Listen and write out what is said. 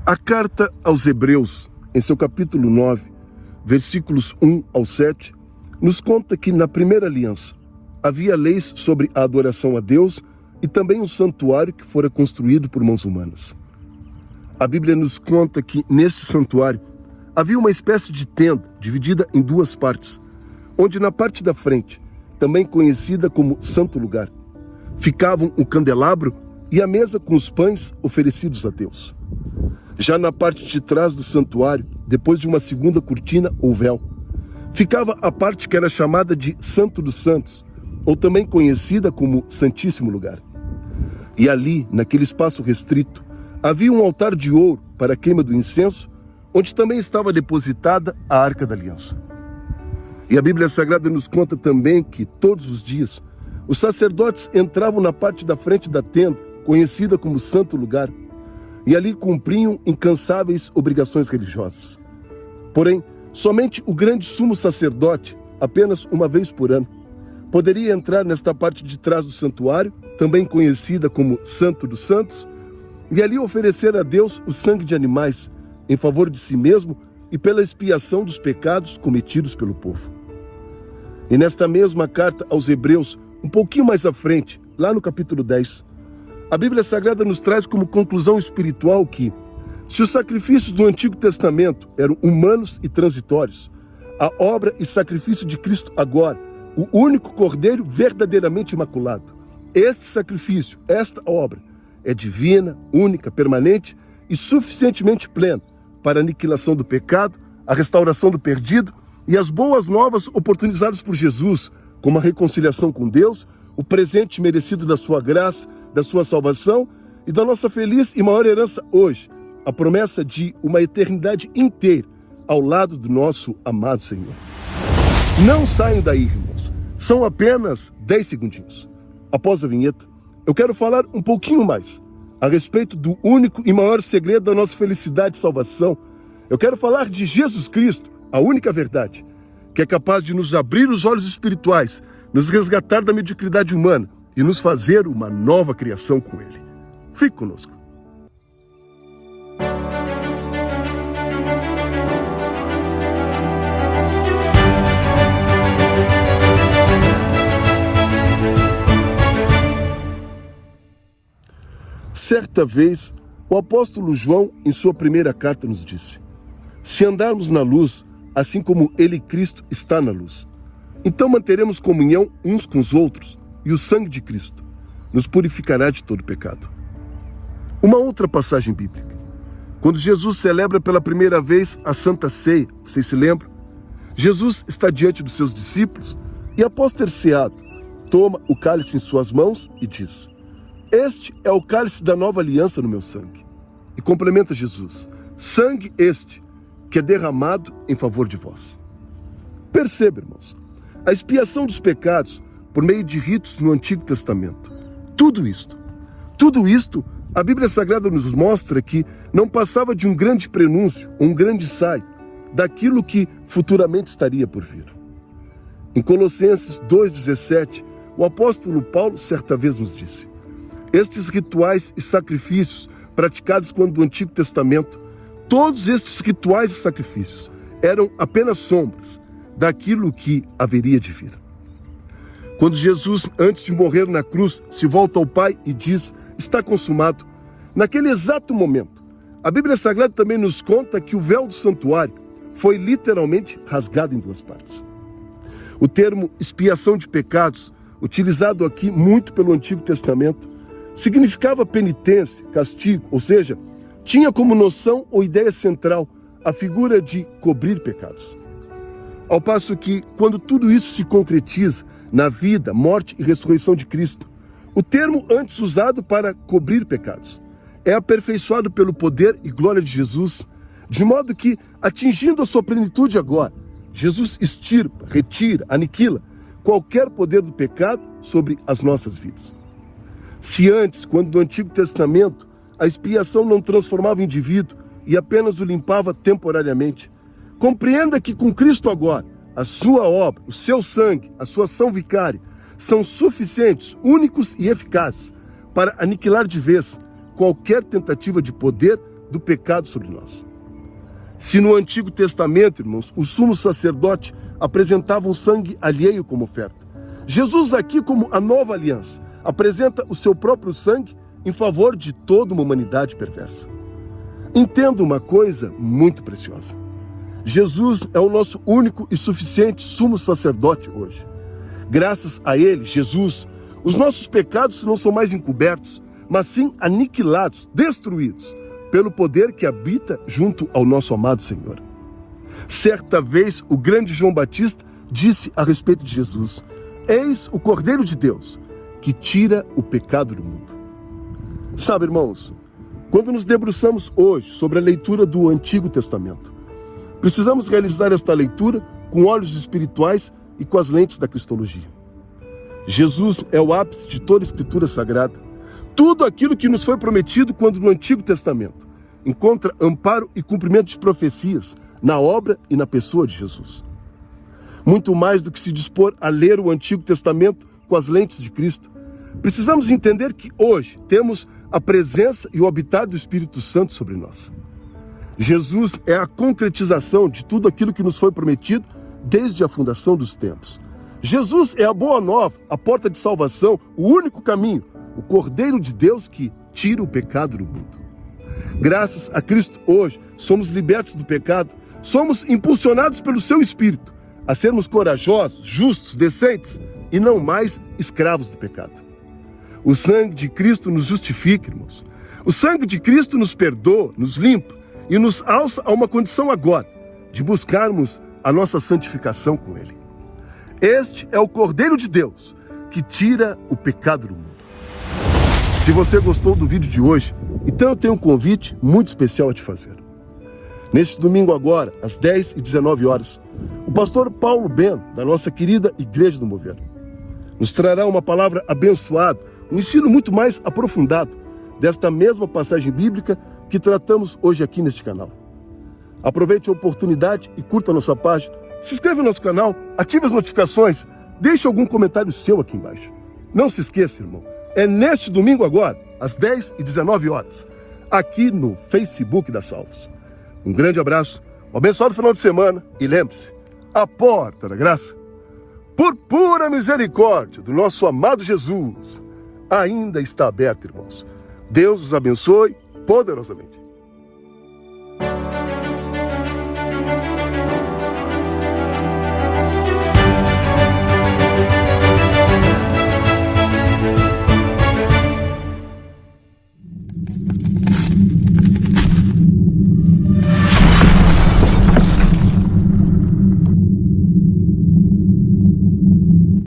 A carta aos Hebreus, em seu capítulo 9, versículos 1 ao 7, nos conta que na primeira aliança havia leis sobre a adoração a Deus e também um santuário que fora construído por mãos humanas. A Bíblia nos conta que neste santuário havia uma espécie de tenda dividida em duas partes, onde na parte da frente, também conhecida como Santo Lugar, ficavam o candelabro e a mesa com os pães oferecidos a Deus. Já na parte de trás do santuário, depois de uma segunda cortina ou véu, ficava a parte que era chamada de Santo dos Santos, ou também conhecida como Santíssimo Lugar. E ali, naquele espaço restrito, havia um altar de ouro para a queima do incenso, onde também estava depositada a Arca da Aliança. E a Bíblia Sagrada nos conta também que, todos os dias, os sacerdotes entravam na parte da frente da tenda, conhecida como Santo Lugar, e ali cumpriam incansáveis obrigações religiosas. Porém, somente o grande sumo sacerdote, apenas uma vez por ano, poderia entrar nesta parte de trás do santuário, também conhecida como Santo dos Santos, e ali oferecer a Deus o sangue de animais, em favor de si mesmo e pela expiação dos pecados cometidos pelo povo. E nesta mesma carta aos Hebreus, um pouquinho mais à frente, lá no capítulo 10, a Bíblia Sagrada nos traz como conclusão espiritual que, se os sacrifícios do Antigo Testamento eram humanos e transitórios, a obra e sacrifício de Cristo agora, o único Cordeiro verdadeiramente imaculado, este sacrifício, esta obra, é divina, única, permanente e suficientemente plena para a aniquilação do pecado, a restauração do perdido e as boas novas oportunizadas por Jesus, como a reconciliação com Deus, o presente merecido da sua graça, da sua salvação e da nossa feliz e maior herança hoje, a promessa de uma eternidade inteira ao lado do nosso amado Senhor. Não saiam daí, irmãos. São apenas 10 segundinhos. Após a vinheta, eu quero falar um pouquinho mais a respeito do único e maior segredo da nossa felicidade e salvação. Eu quero falar de Jesus Cristo, a única verdade, que é capaz de nos abrir os olhos espirituais, nos resgatar da mediocridade humana e nos fazer uma nova criação com Ele. Fique conosco. Certa vez, o apóstolo João, em sua primeira carta, nos disse: se andarmos na luz, assim como Ele, Cristo, está na luz, então manteremos comunhão uns com os outros, e o sangue de Cristo nos purificará de todo pecado. Uma outra passagem bíblica. Quando Jesus celebra pela primeira vez a Santa Ceia, vocês se lembram? Jesus está diante dos seus discípulos e, após ter ceado, toma o cálice em suas mãos e diz: este é o cálice da nova aliança no meu sangue. E complementa Jesus: sangue este que é derramado em favor de vós. Perceba, irmãos, a expiação dos pecados por meio de ritos no Antigo Testamento. Tudo isto, a Bíblia Sagrada nos mostra que não passava de um grande prenúncio, um grande ensaio daquilo que futuramente estaria por vir. Em Colossenses 2,17, o apóstolo Paulo certa vez nos disse: estes rituais e sacrifícios praticados quando do Antigo Testamento, todos estes rituais e sacrifícios eram apenas sombras daquilo que haveria de vir. Quando Jesus, antes de morrer na cruz, se volta ao Pai e diz: está consumado, naquele exato momento, a Bíblia Sagrada também nos conta que o véu do santuário foi literalmente rasgado em duas partes. O termo expiação de pecados, utilizado aqui muito pelo Antigo Testamento, significava penitência, castigo, ou seja, tinha como noção ou ideia central a figura de cobrir pecados. Ao passo que, quando tudo isso se concretiza na vida, morte e ressurreição de Cristo, o termo antes usado para cobrir pecados é aperfeiçoado pelo poder e glória de Jesus, de modo que, atingindo a sua plenitude agora, Jesus extirpa, retira, aniquila qualquer poder do pecado sobre as nossas vidas. Se antes, quando no Antigo Testamento, a expiação não transformava o indivíduo e apenas o limpava temporariamente, compreenda que com Cristo agora, a sua obra, o seu sangue, a sua ação vicária, são suficientes, únicos e eficazes para aniquilar de vez qualquer tentativa de poder do pecado sobre nós. Se no Antigo Testamento, irmãos, o sumo sacerdote apresentava um sangue alheio como oferta, Jesus aqui, como a nova aliança, apresenta o seu próprio sangue em favor de toda uma humanidade perversa. Entenda uma coisa muito preciosa. Jesus é o nosso único e suficiente sumo sacerdote hoje. Graças a ele, Jesus, os nossos pecados não são mais encobertos, mas sim aniquilados, destruídos, pelo poder que habita junto ao nosso amado Senhor. Certa vez, o grande João Batista disse a respeito de Jesus: eis o Cordeiro de Deus, que tira o pecado do mundo. Sabe, irmãos, quando nos debruçamos hoje sobre a leitura do Antigo Testamento, precisamos realizar esta leitura com olhos espirituais e com as lentes da cristologia. Jesus é o ápice de toda a Escritura Sagrada. Tudo aquilo que nos foi prometido quando no Antigo Testamento encontra amparo e cumprimento de profecias na obra e na pessoa de Jesus. Muito mais do que se dispor a ler o Antigo Testamento com as lentes de Cristo, precisamos entender que hoje temos a presença e o habitar do Espírito Santo sobre nós. Jesus é a concretização de tudo aquilo que nos foi prometido desde a fundação dos tempos. Jesus é a boa nova, a porta de salvação, o único caminho, o Cordeiro de Deus que tira o pecado do mundo. Graças a Cristo hoje, somos libertos do pecado, somos impulsionados pelo seu Espírito a sermos corajosos, justos, decentes e não mais escravos do pecado. O sangue de Cristo nos justifica, irmãos. O sangue de Cristo nos perdoa, nos limpa e nos alça a uma condição agora de buscarmos a nossa santificação com Ele. Este é o Cordeiro de Deus que tira o pecado do mundo. Se você gostou do vídeo de hoje, então eu tenho um convite muito especial a te fazer. Neste domingo agora, às 10 e 19 horas, o pastor Paulo Beno, da nossa querida Igreja do Mover, nos trará uma palavra abençoada, um ensino muito mais aprofundado desta mesma passagem bíblica que tratamos hoje aqui neste canal. Aproveite a oportunidade e curta a nossa página, se inscreva no nosso canal, ative as notificações, deixe algum comentário seu aqui embaixo. Não se esqueça, irmão, é neste domingo agora, às 10 e 19 horas, aqui no Facebook da Salvos. Um grande abraço, um abençoado final de semana e lembre-se, a porta da graça, por pura misericórdia do nosso amado Jesus, ainda está aberta, irmãos. Deus os abençoe poderosamente.